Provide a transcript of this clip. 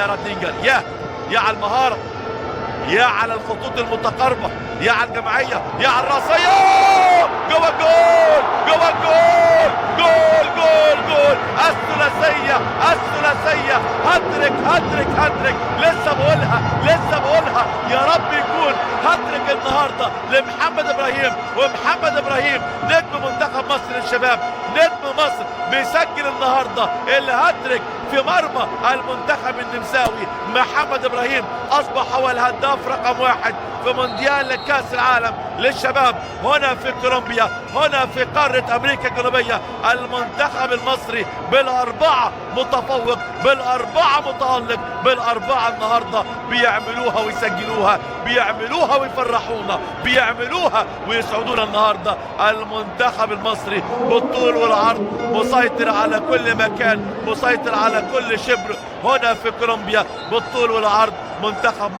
رادينجر، يا على المهارة، يا على الخطوط المتقاربة، يا على الجماعية، يا على الراسية، جوه الجول، جوه الجول، جول جول جول، الثلاثية، الثلاثية، هاتريك هاتريك هاتريك، لسه بقولها يا رب يكون هاتريك النهارده لمحمد ابراهيم. ومحمد ابراهيم نجم منتخب مصر للشباب، نجم مصر بيسجل النهارده الهاتريك في مرمى المنتخب النمساوي. محمد ابراهيم اصبح هو الهداف رقم 1 في مونديال كاس العالم للشباب هنا في كولومبيا، هنا في قارة امريكا الجنوبية. المنتخب المصري بالاربعة متفوق، بالاربعة متألق، بالاربعة النهاردة بيعملوها ويسجلوها، بيعملوها ويفرحونا، بيعملوها ويسعدونا النهاردة. المنتخب المصري بالطول والعرض مسيطر على كل مكان، مسيطر على كل شبر هنا في كولومبيا بالطول والعرض. منتخب